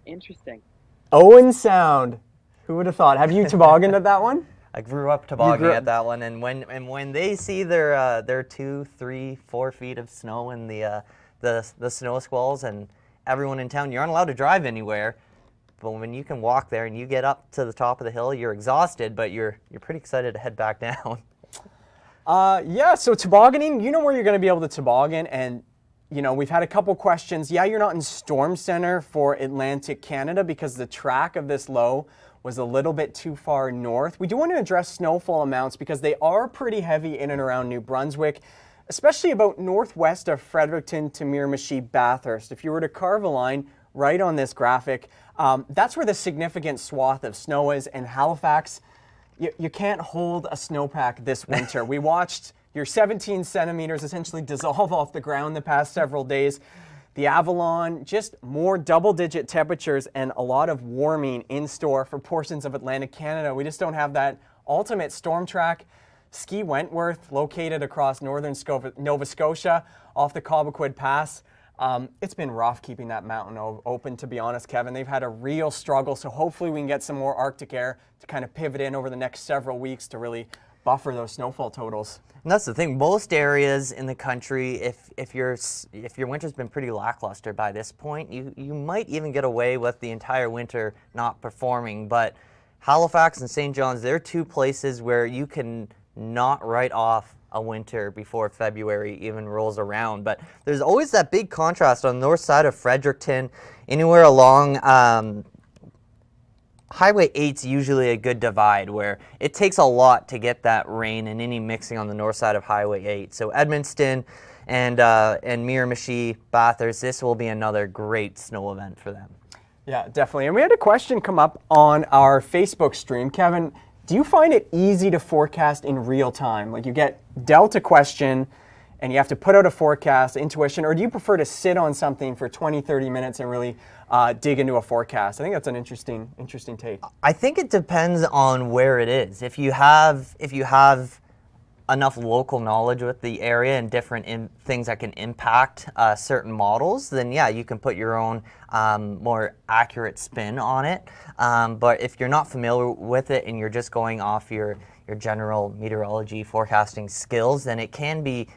interesting. Owen Sound. Who would have thought? Have you tobogganed at that one? I grew up tobogganing at that one, and when they see their 2, 3, 4 feet of snow in the snow squalls, and everyone in town, you aren't allowed to drive anywhere. But when you can walk there and you get up to the top of the hill, you're exhausted, but you're pretty excited to head back down. Yeah. So tobogganing, you know where you're going to be able to toboggan, and you know, we've had a couple questions. Yeah, you're not in Storm Center for Atlantic Canada because the track of this low was a little bit too far north. We do want to address snowfall amounts because they are pretty heavy in and around New Brunswick, especially about northwest of Fredericton to Miramichi, Bathurst. If you were to carve a line right on this graphic, that's where the significant swath of snow is. In Halifax, you can't hold a snowpack this winter. We watched your 17 centimeters essentially dissolve off the ground the past several days. The Avalon, just more double-digit temperatures and a lot of warming in store for portions of Atlantic Canada. We just don't have that ultimate storm track. Ski Wentworth, located across northern Nova Scotia off the Cobequid Pass. It's been rough keeping that mountain open, to be honest, Kevin. They've had a real struggle, so hopefully we can get some more Arctic air to kind of pivot in over the next several weeks to really buffer those snowfall totals. And that's the thing. Most areas in the country, if your winter's been pretty lackluster by this point, you might even get away with the entire winter not performing. But Halifax and St. John's, they're two places where you can not write off a winter before February even rolls around. But there's always that big contrast on the north side of Fredericton, anywhere along Highway 8's usually a good divide where it takes a lot to get that rain and any mixing on the north side of Highway 8. So Edmundston and Miramichi, Bathurst, this will be another great snow event for them. Yeah, definitely. And we had a question come up on our Facebook stream. Kevin, do you find it easy to forecast in real time? Like you get dealt a question and you have to put out a forecast, intuition, or do you prefer to sit on something for 20, 30 minutes and really dig into a forecast? I think that's an interesting take. I think it depends on where it is. If you have enough local knowledge with the area and different things that can impact certain models, then yeah, you can put your own more accurate spin on it. But if you're not familiar with it and you're just going off your general meteorology forecasting skills, then it can be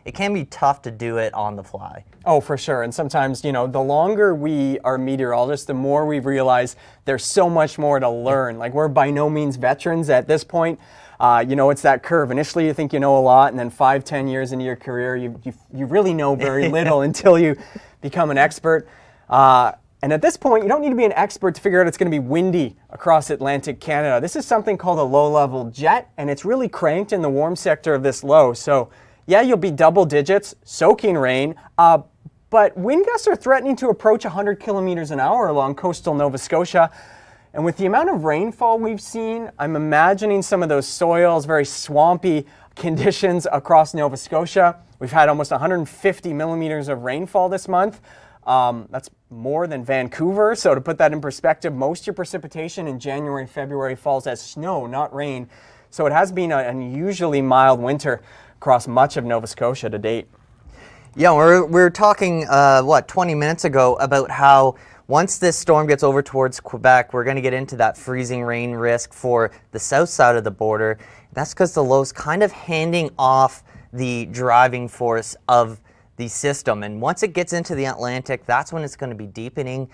tough to do it on the fly. Oh, for sure. And sometimes, the longer we are meteorologists, the more we realize there's so much more to learn. Like we're by no means veterans at this point. It's that curve. Initially, you think you know a lot, and then 5-10 years into your career, you really know very little until you become an expert. And at this point, you don't need to be an expert to figure out it's going to be windy across Atlantic Canada. This is something called a low-level jet, and it's really cranked in the warm sector of this low. So, yeah, you'll be double digits, soaking rain, but wind gusts are threatening to approach 100 kilometers an hour along coastal Nova Scotia. And with the amount of rainfall we've seen, I'm imagining some of those soils, very swampy conditions across Nova Scotia. We've had almost 150 millimeters of rainfall this month. That's more than Vancouver. So to put that in perspective, most of your precipitation in January and February falls as snow, not rain. So it has been an unusually mild winter across much of Nova Scotia to date. Yeah, we're talking, 20 minutes ago about how once this storm gets over towards Quebec, we're going to get into that freezing rain risk for the south side of the border. That's because the low's kind of handing off the driving force of the system. And once it gets into the Atlantic, that's when it's going to be deepening.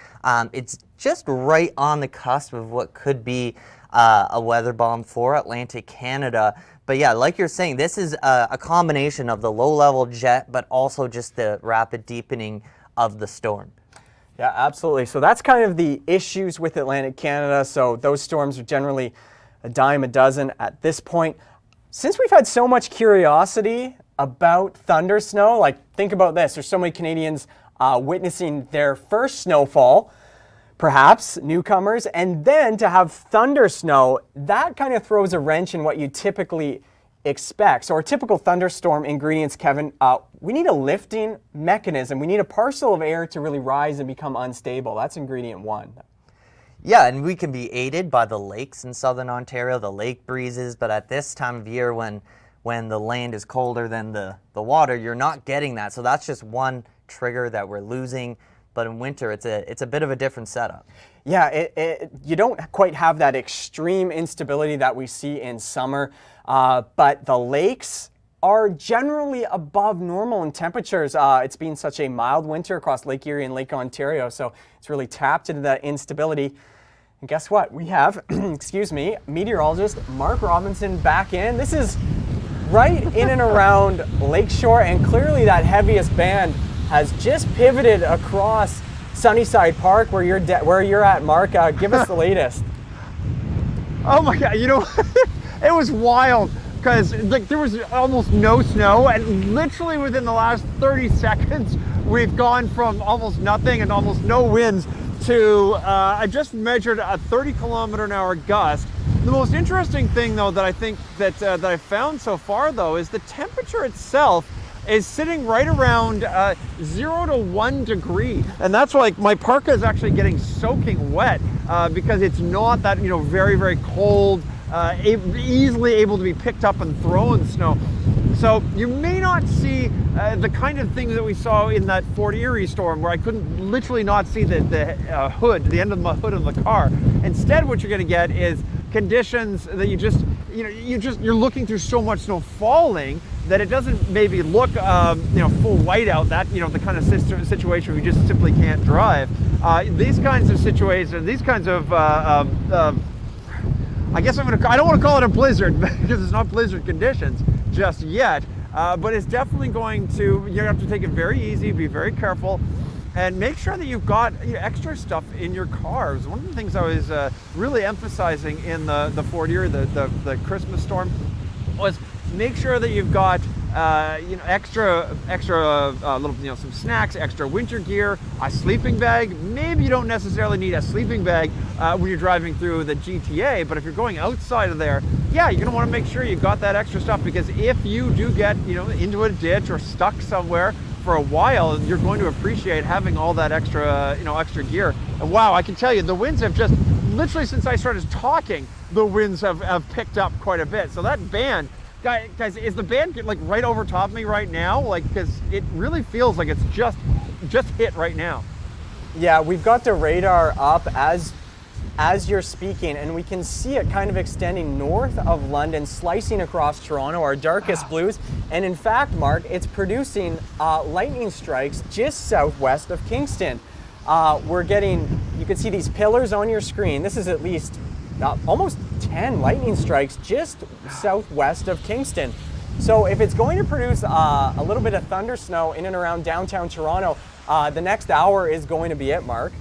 It's just right on the cusp of what could be a weather bomb for Atlantic Canada. But yeah, like you're saying, this is a combination of the low-level jet, but also just the rapid deepening of the storm. Yeah, absolutely. So that's kind of the issues with Atlantic Canada. So those storms are generally a dime a dozen at this point. Since we've had so much curiosity about thunder snow, like think about this, there's so many Canadians witnessing their first snowfall, perhaps newcomers, and then to have thunder snow, that kind of throws a wrench in what you typically expect. So our typical thunderstorm ingredients, Kevin, we need a lifting mechanism. We need a parcel of air to really rise and become unstable. That's ingredient one. Yeah, and we can be aided by the lakes in southern Ontario, the lake breezes, but at this time of year when the land is colder than the water, you're not getting that. So that's just one trigger that we're losing. But in winter, it's a bit of a different setup. Yeah, you don't quite have that extreme instability that we see in summer, but the lakes are generally above normal in temperatures. It's been such a mild winter across Lake Erie and Lake Ontario, so it's really tapped into that instability. And guess what? We have, excuse me, meteorologist Mark Robinson back in. This is right in and around Lakeshore, and clearly that heaviest band has just pivoted across Sunnyside Park where you're at, Mark. Give us the latest. Oh my God, it was wild because there was almost no snow, and literally within the last 30 seconds, we've gone from almost nothing and almost no winds to, I just measured a 30-kilometer-an-hour gust. The most interesting thing, though, that I think that I found so far, though, is the temperature itself is sitting right around 0 to 1 degree. And that's why, like, my parka is actually getting soaking wet because it's not that, very, very cold, easily able to be picked up and thrown snow. So you may not see the kind of thing that we saw in that Fort Erie storm where I literally not see the hood, the end of the hood of the car. Instead, what you're going to get is conditions that you're looking through so much snow falling that it doesn't maybe look full whiteout. That the kind of situation we just simply can't drive. These kinds of situations, these kinds of I guess I don't want to call it a blizzard because it's not blizzard conditions just yet, but it's definitely going to, you have to take it very easy, be very careful, and make sure that you've got extra stuff in your cars. One of the things I was really emphasizing in the Fort Erie, the Christmas storm, was make sure that you've got extra little some snacks, extra winter gear, a sleeping bag. Maybe you don't necessarily need a sleeping bag when you're driving through the GTA, but if you're going outside of there, yeah, you're gonna want to make sure you've got that extra stuff, because if you do get into a ditch or stuck somewhere for a while, you're going to appreciate having all that extra extra gear. And wow, I can tell you, the winds have just literally, since I started talking, the winds have picked up quite a bit. So that band, guys, is the band like right over top of me right now? Like, because it really feels like it's just hit right now. Yeah, we've got the radar up as you're speaking, and we can see it kind of extending north of London, slicing across Toronto, our darkest blues. And in fact, Mark, it's producing lightning strikes just southwest of Kingston. We're getting, you can see these pillars on your screen. This is at least almost 10 lightning strikes just southwest of Kingston. So if it's going to produce a little bit of thunder snow in and around downtown Toronto, the next hour is going to be it, Mark.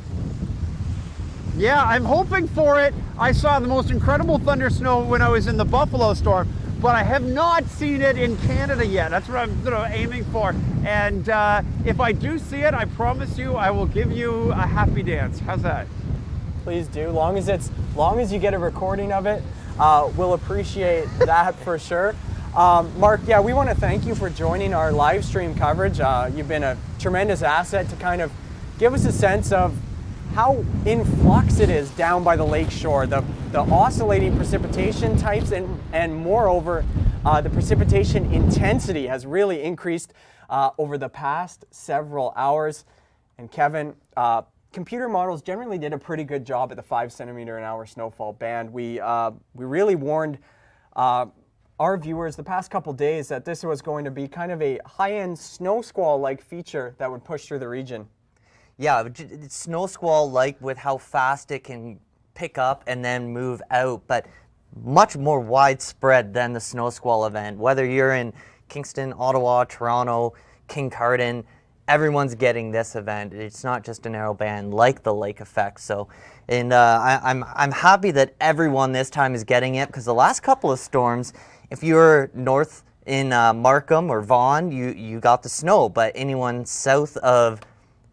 Yeah, I'm hoping for it. I saw the most incredible thunder snow when I was in the Buffalo storm, but I have not seen it in Canada yet. That's what I'm aiming for. And if I do see it, I promise you, I will give you a happy dance. How's that? Please do. Long as you get a recording of it, we'll appreciate that for sure. Mark, yeah, we want to thank you for joining our live stream coverage. You've been a tremendous asset to kind of give us a sense of how in flux it is down by the lake shore, the oscillating precipitation types, and moreover, the precipitation intensity has really increased over the past several hours. And Kevin, computer models generally did a pretty good job at the 5 centimeter an hour snowfall band. We really warned our viewers the past couple days that this was going to be kind of a high-end snow squall-like feature that would push through the region. Yeah, it's snow squall-like with how fast it can pick up and then move out, but much more widespread than the snow squall event. Whether you're in Kingston, Ottawa, Toronto, Kincardine, everyone's getting this event. It's not just a narrow band like the lake effect. So, and I'm happy that everyone this time is getting it, because the last couple of storms, if you're north in Markham or Vaughan, you got the snow, but anyone south of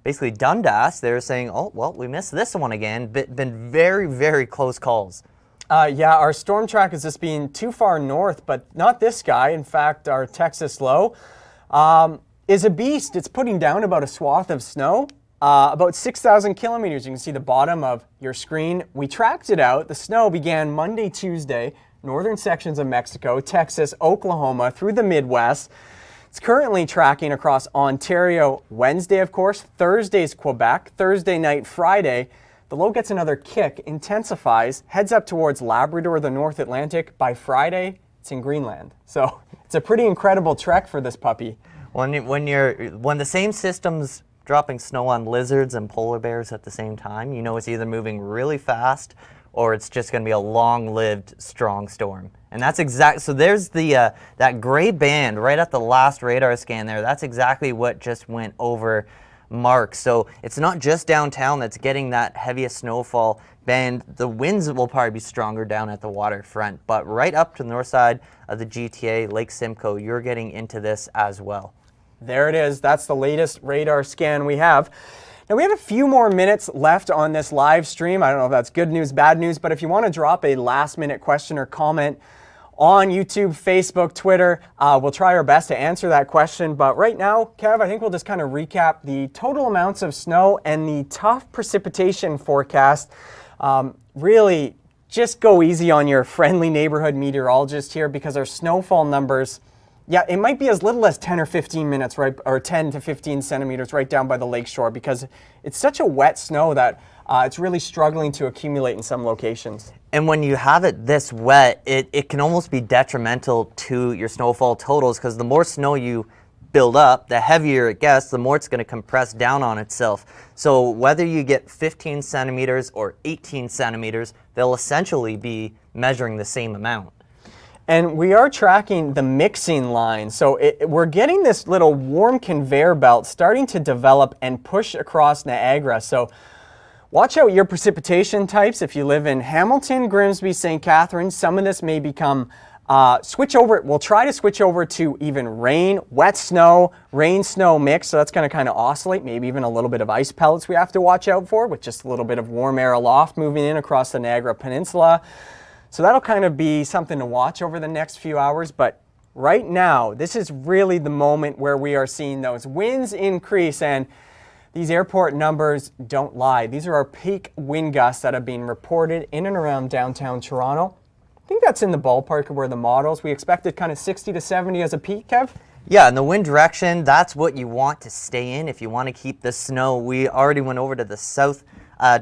basically Dundas, they're saying, oh, well, we missed this one again. Been very, very close calls. Yeah, our storm track is just being too far north, but not this guy. In fact, our Texas low is a beast. It's putting down about a swath of snow, about 6,000 kilometers. You can see the bottom of your screen. We tracked it out. The snow began Monday, Tuesday, northern sections of Mexico, Texas, Oklahoma, through the Midwest. It's currently tracking across Ontario Wednesday, of course. Thursday's Quebec. Thursday night, Friday. The low gets another kick, intensifies, heads up towards Labrador, the North Atlantic. By Friday, it's in Greenland. So it's a pretty incredible trek for this puppy. When the same system's dropping snow on lizards and polar bears at the same time, you know it's either moving really fast or it's just going to be a long-lived, strong storm. And that's exact. So there's the that gray band right at the last radar scan there. That's exactly what just went over Mark. So it's not just downtown that's getting that heaviest snowfall band. The winds will probably be stronger down at the waterfront, but right up to the north side of the GTA, Lake Simcoe, you're getting into this as well. There it is. That's the latest radar scan we have. Now, we have a few more minutes left on this live stream. I don't know if that's good news, bad news, but if you want to drop a last-minute question or comment on YouTube, Facebook, Twitter, we'll try our best to answer that question. But right now, Kev, I think we'll just kind of recap the total amounts of snow and the tough precipitation forecast. Really, just go easy on your friendly neighborhood meteorologist here, because our snowfall numbers, yeah, it might be as little as 10 or 15 minutes, right, or 10 to 15 centimeters right down by the lakeshore, because it's such a wet snow that it's really struggling to accumulate in some locations. And when you have it this wet, it can almost be detrimental to your snowfall totals, because the more snow you build up, the heavier it gets, the more it's going to compress down on itself. So whether you get 15 centimeters or 18 centimeters, they'll essentially be measuring the same amount. And we are tracking the mixing line. So we're getting this little warm conveyor belt starting to develop and push across Niagara. So watch out your precipitation types. If you live in Hamilton, Grimsby, St. Catharines, some of this may become we'll try to switch over to even rain, wet snow, rain snow mix. So that's going to kind of oscillate, maybe even a little bit of ice pellets we have to watch out for, with just a little bit of warm air aloft moving in across the Niagara Peninsula. So that'll kind of be something to watch over the next few hours. But right now, this is really the moment where we are seeing those winds increase, and these airport numbers don't lie. These are our peak wind gusts that have been reported in and around downtown Toronto. I think that's in the ballpark of where the models. We expected kind of 60 to 70 as a peak, Kev? Yeah, and the wind direction, that's what you want to stay in if you want to keep the snow. We already went over to the south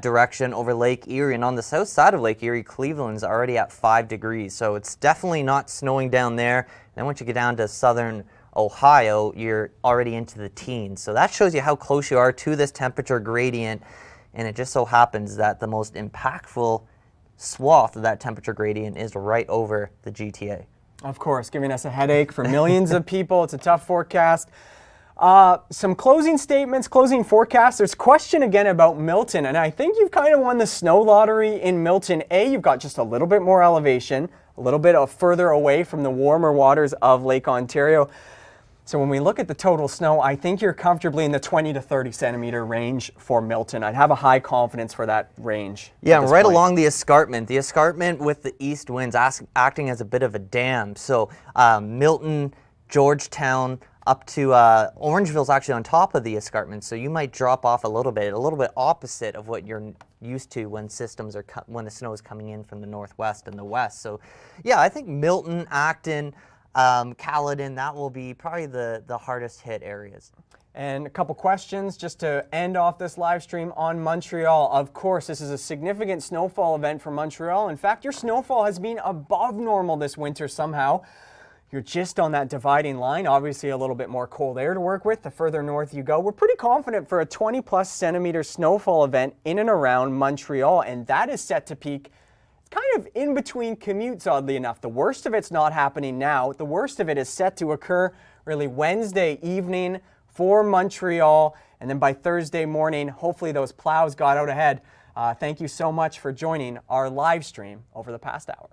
direction over Lake Erie, and on the south side of Lake Erie, Cleveland's already at 5 degrees. So it's definitely not snowing down there. And then once you get down to southern Ohio, you're already into the teens. So that shows you how close you are to this temperature gradient. And it just so happens that the most impactful swath of that temperature gradient is right over the GTA. Of course, giving us a headache for millions of people. It's a tough forecast. Some closing statements, closing forecasts. There's a question again about Milton, and I think you've kind of won the snow lottery in Milton. You've got just a little bit more elevation, a little bit further away from the warmer waters of Lake Ontario. So when we look at the total snow, I think you're comfortably in the 20 to 30 centimeter range for Milton. I'd have a high confidence for that range. Yeah, and right along the escarpment with the east winds acting as a bit of a dam. So Milton, Georgetown, up to Orangeville's actually on top of the escarpment, so you might drop off a little bit opposite of what you're used to when when the snow is coming in from the northwest and the west. So yeah, I think Milton, Acton, Caledon, that will be probably the hardest hit areas. And a couple questions just to end off this live stream on Montreal. Of course, this is a significant snowfall event for Montreal. In fact, your snowfall has been above normal this winter somehow. You're just on that dividing line. Obviously a little bit more cold air to work with the further north you go. We're pretty confident for a 20 plus centimeter snowfall event in and around Montreal, and that is set to peak kind of in between commutes, oddly enough. The worst of it's not happening now. The worst of it is set to occur really Wednesday evening for Montreal, and then by Thursday morning, hopefully those plows got out ahead. Thank you so much for joining our live stream over the past hour.